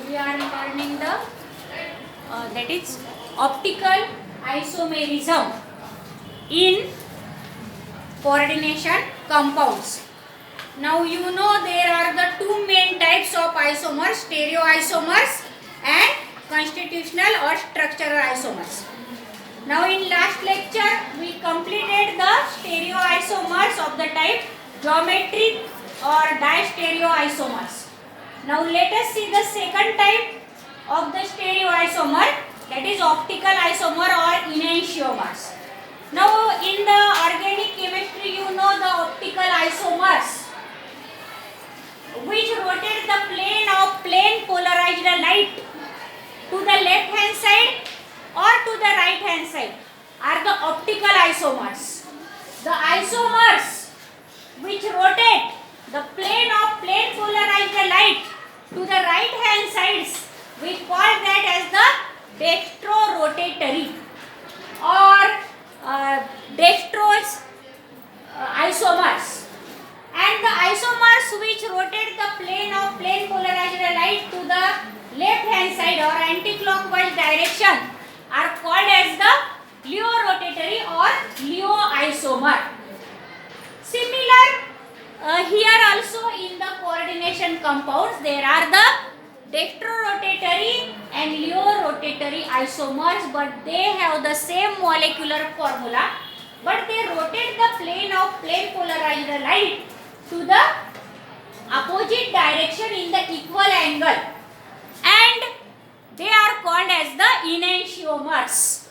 we are learning the that is optical isomerism in coordination compounds. Now you know there are the two main types of isomers, stereoisomers and constitutional or structural isomers. Now in last lecture we completed the stereoisomers of the type geometric or distereoisomers. Now let us see the second type of the stereoisomer, that is optical isomer or enantiomers. Now in the organic chemistry you know the optical isomers which rotate the plane of plane polarized light to the left hand side or to the right hand side are the optical isomers. The isomers which rotate the plane of plane polarized light to the right hand sides, we call that as the dextrorotatory or dextrose isomers. And the isomers which rotate the plane of plane polarized light to the left hand side or anti-clockwise direction are called as the leo-rotatory or Leo isomer. Similar here also in the coordination compounds there are the dextrorotatory and leo-rotatory isomers, but they have the same molecular formula, but they rotate the plane of plane polarized light to the opposite direction in the equal angle, and they are called as the enantiomers.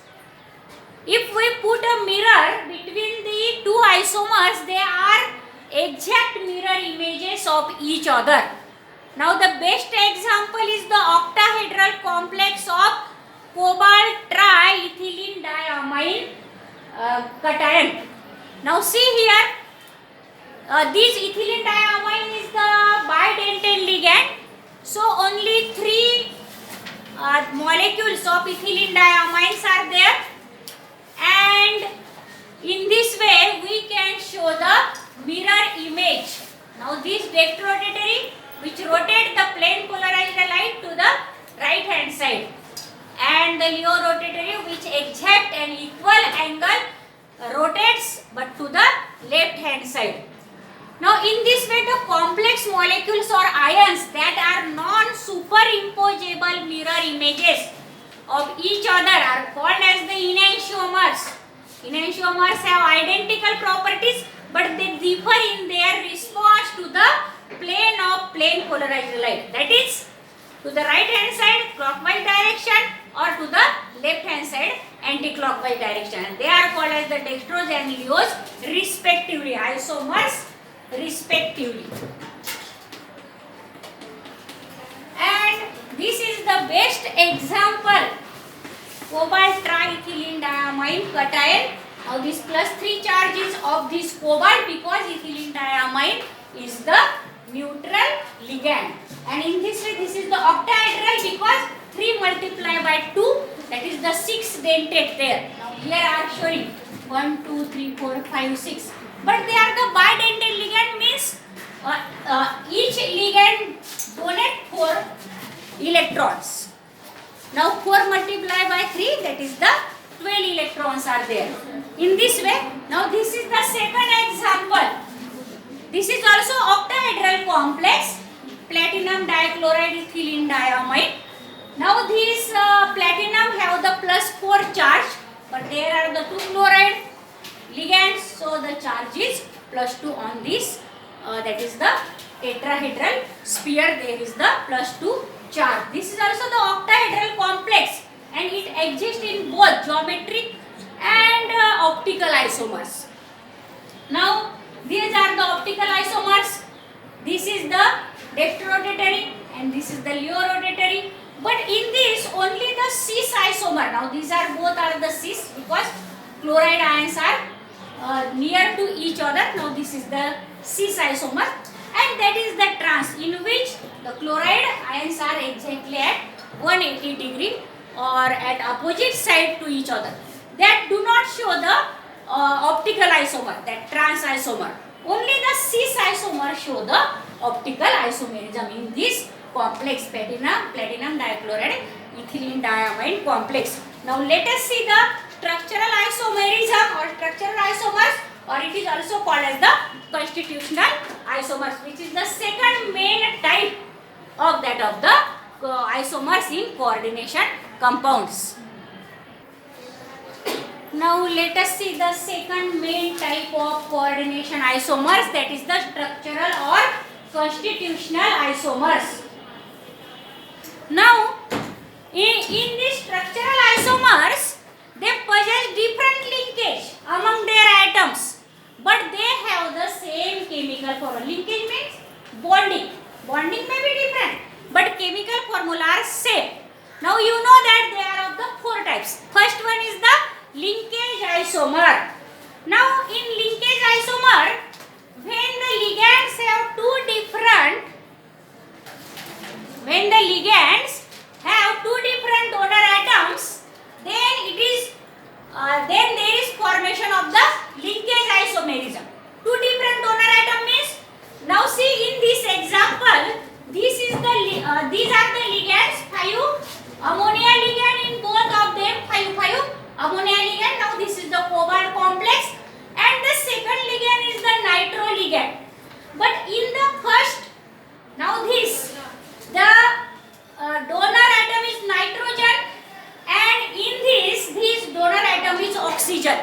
If we put a mirror between the two isomers, they are exact mirror images of each other. Now the best example is the octahedral complex of cobalt triethylene diamine cation. Now see here, this ethylene diamine is the bidentate ligand, so only three molecules of ethylene diamines are there, and in this way we can show the mirror image. Now this dextrorotatory which rotate the plane polarized light to the right hand side, and the leo-rotatory which exact and equal angle rotates but to the left hand side. Now in this way the complex molecules or ions that are non-superimposable mirror images of each other are called as the enantiomers. Enantiomers have identical properties, but they differ in their response to the plane of plane polarized light, that is to the right hand side clockwise direction or to the left hand side anti-clockwise direction. They are called as the dextrose and leos respectively, isomers respectively. And this is the best example, cobalt triethylene diamine cation. Now this +3 charge is of this cobalt because ethylene diamine is the neutral ligand, and in this way this is the octahedral because 3 multiplied by 2, that is the 6 dentate there. Now here I am showing 1, 2, 3, 4, 5, 6, but they are the bidentate ligand, means each ligand donate 4 electrons. Now 4 multiplied by 3, that is the 12 electrons are there. In this way, now this is the second example. This is also octahedral complex, platinum dichloride ethylene diamine. Now these platinum have the +4 charge, but there are the 2 chloride ligands, so the charge is +2 on this. That is the tetrahedral sphere, there is the +2 charge. This is also the octahedral complex, and it exists in both geometric and optical isomers. Now these are the optical isomers. This is the dextrorotatory and this is the leo-rotatory. But in this only the cis isomer. Now these are both are the cis because chloride ions are near to each other. Now this is the cis isomer, and that is the trans, in which the chloride ions are exactly at 180 degree or at opposite side to each other. That do not show the optical isomer, that trans isomer. Only the cis isomer show the optical isomerism in this complex, platinum dichloride ethylene diamine complex. Now let us see the structural isomerism or structural isomers, or it is also called as the constitutional isomers, which is the second main type of that of the isomers in coordination compounds. Now let us see the second main type of coordination isomers, that is the structural or constitutional isomers. Now in these structural isomers, they possess different linkage among their atoms, but they have the same chemical formula. Linkage means bonding. Bonding may be different, but chemical formula are same. Now you know that they are of the four types. First one is the linkage isomer. Now in linkage isomer, when the ligands have two different donor atoms, then there is formation of the linkage isomerism. Two different donor atom means, now see in this example, these are the ligands, 5 ammonia ligand in both of them, 5 ammonia ligand. Now this is the cobalt complex, and the second ligand is the nitro ligand. But in the first, now this, the donor atom is nitrogen, and in this donor atom is oxygen.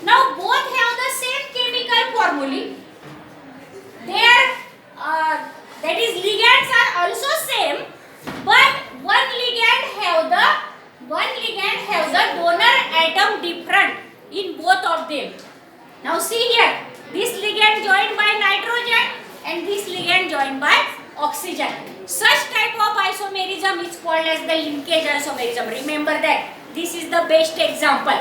Now both have the same chemical formulae. That is, ligands are also same, but one ligand have the donor atom different in both of them. Now see here, this ligand joined by nitrogen and this ligand joined by oxygen. Such type of isomerism is called as the linkage isomerism. Remember that. This is the best example.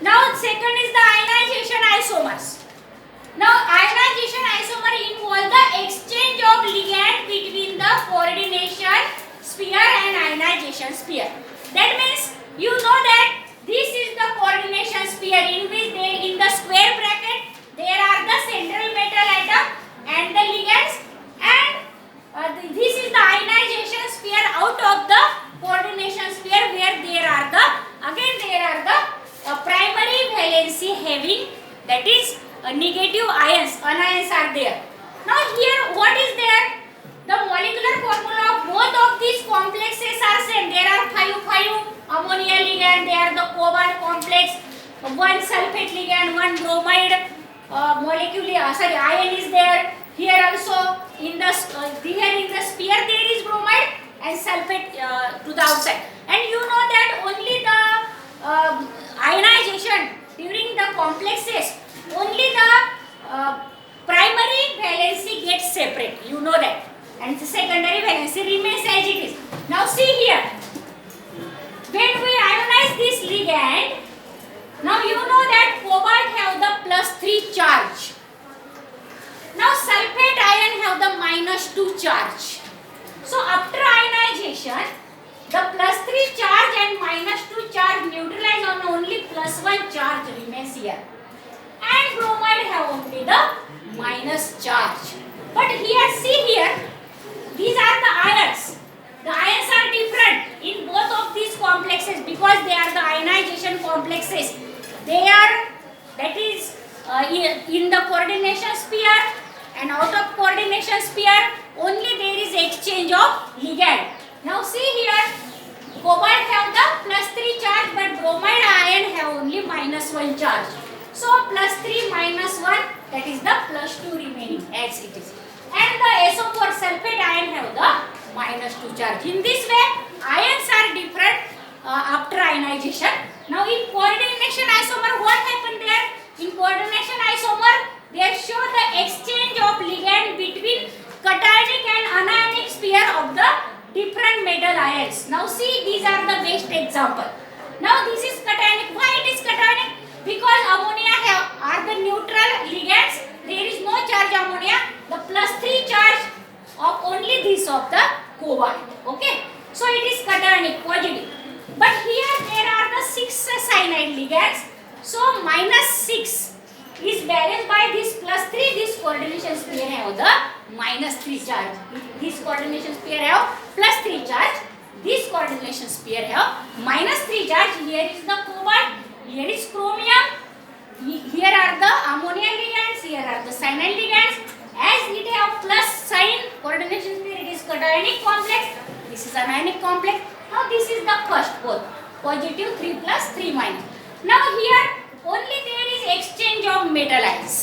Now second is the ionization isomers. Now ionization isomer involve the exchange of ligand between the coordination sphere and ionization sphere. That means you know that this is the coordination sphere, in which in the square bracket there are the central metal atom and the ligands, and this is the ionization sphere out of the coordination sphere, where there are the primary valency having, that is negative ions, anions are there. Now here what is there? The molecular formula of both of these complexes are same. There are 5 ammonia ligand, there are the cobalt complex, one sulfate ligand, one bromide ion is there. Here also in the sphere there is bromide and sulfate to the outside. And you know that only the ionization during the complexes, only the primary valency gets separate. You know that. And the secondary valency remains as it is. Now see here. When we ionize this ligand, now you know that cobalt have the +3 charge. Now sulfate ion have the -2 charge. So after ionization, the +3 charge and -2 charge neutralize on only +1 charge remains here. And bromide have only the minus charge. But here, see here, these are the ions. The ions are different in both of these complexes because they are the ionization complexes. They are, that is, in the coordination sphere, and out of coordination sphere only there is exchange of ligand. Now see here, cobalt have the +3 charge, but bromide ion have only -1 charge. So +3 -1, that is the +2 remaining as it is. And the SO4 sulfate ion have the -2 charge. In this way, ions are different after ionization. Now in coordination isomer, what happened there? In coordination isomer, they show the exchange of ligand between cationic and anionic sphere of the different metal ions. Now see, these are the best example. Now this is cationic. Why it is cationic? Because ammonia are the neutral ligands. There is no charge ammonia. The +3 charge of only this of the cobalt. Okay. So it is cationic, positive. But here there are the 6 cyanide ligands. So -6 is balanced by this +3. This coordination sphere have the minus 3 charge. This coordination pair have plus 3 charge. This coordination pair have minus 3 charge. Here is the cobalt, here is chromium, here are the ammonia ligands, here are the cyanide ligands. As it have plus sign, coordination pair, it is cationic complex. This is anionic complex. Now this is the first pole, positive 3 plus 3 minus. Now here only there is exchange of metal ions.